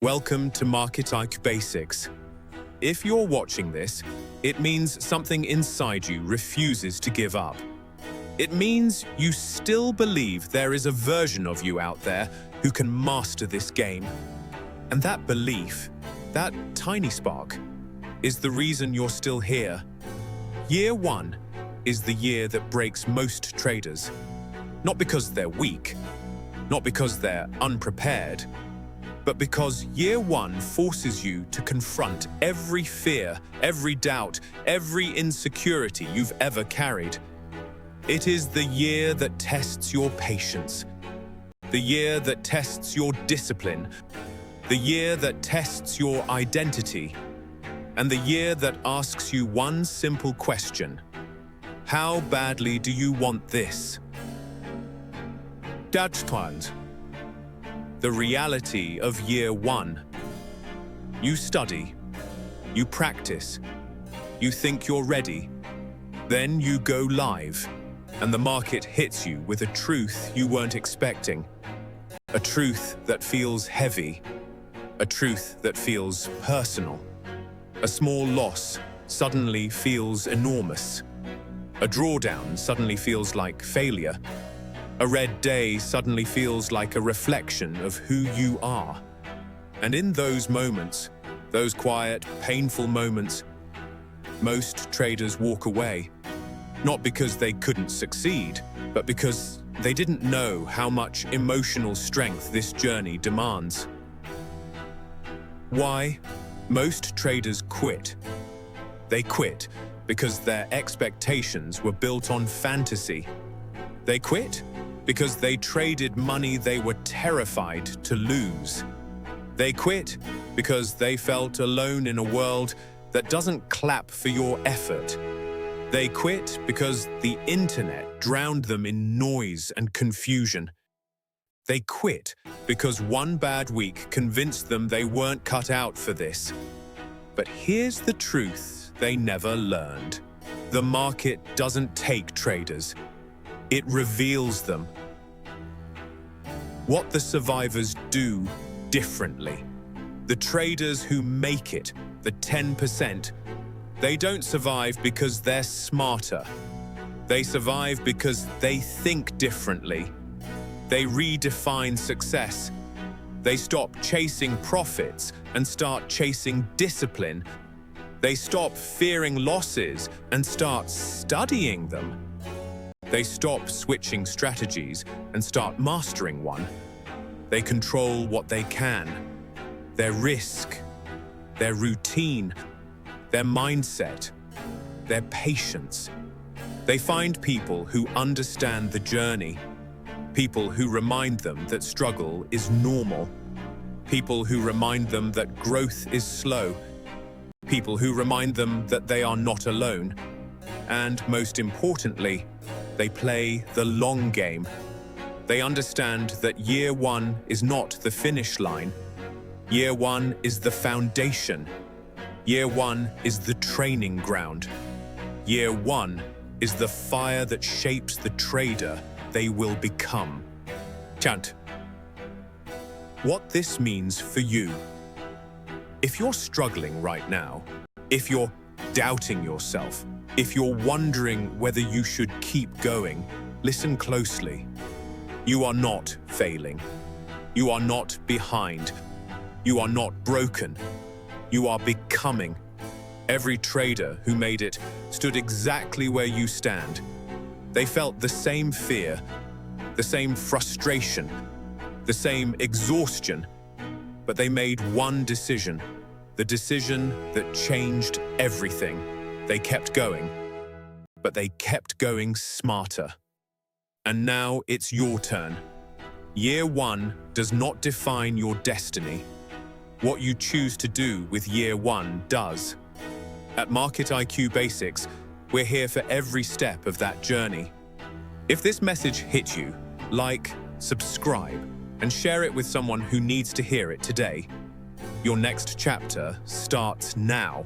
Welcome to MarketIQBasics. If you're watching this, it means something inside you refuses to give up. It means you still believe there is a version of you out there who can master this game. And that belief, that tiny spark, is the reason you're still here. Year one is the year that breaks most traders. Not because they're weak, not because they're unprepared, but because year one forces you to confront every fear, every doubt, every insecurity you've ever carried. It is the year that tests your patience, the year that tests your discipline, the year that tests your identity, and the year that asks you one simple question: how badly do you want this? Daytrading. The reality of year one. You study, you practice, you think you're ready, then you go live, and the market hits you with a truth you weren't expecting. A truth that feels heavy, a truth that feels personal. A small loss suddenly feels enormous. A drawdown suddenly feels like failure. A red day suddenly feels like a reflection of who you are. And in those moments, those quiet, painful moments, most traders walk away. Not because they couldn't succeed, but because they didn't know how much emotional strength this journey demands. Why? Most traders quit. They quit because their expectations were built on fantasy. They quit because they traded money they were terrified to lose. They quit because they felt alone in a world that doesn't clap for your effort. They quit because the internet drowned them in noise and confusion. They quit because one bad week convinced them they weren't cut out for this. But here's the truth they never learned. The market doesn't take traders. It reveals them. What the survivors do differently. The traders who make it, the 10%, they don't survive because they're smarter. They survive because they think differently. They redefine success. They stop chasing profits and start chasing discipline. They stop fearing losses and start studying them. They stop switching strategies and start mastering one. They control what they can, their risk, their routine, their mindset, their patience. They find people who understand the journey, people who remind them that struggle is normal, people who remind them that growth is slow, people who remind them that they are not alone, and most importantly, they play the long game. They understand that year one is not the finish line. Year one is the foundation. Year one is the training ground. Year one is the fire that shapes the trader they will become. Chant. What this means for you. If you're struggling right now, if you're doubting yourself, if you're wondering whether you should keep going, listen closely. You are not failing. You are not behind. You are not broken. You are becoming. Every trader who made it stood exactly where you stand. They felt the same fear, the same frustration, the same exhaustion, but they made one decision, the decision that changed everything. They kept going, but they kept going smarter. And now it's your turn. Year one does not define your destiny. What you choose to do with year one does. At MarketIQBasics, we're here for every step of that journey. If this message hit you, like, subscribe, and share it with someone who needs to hear it today. Your next chapter starts now.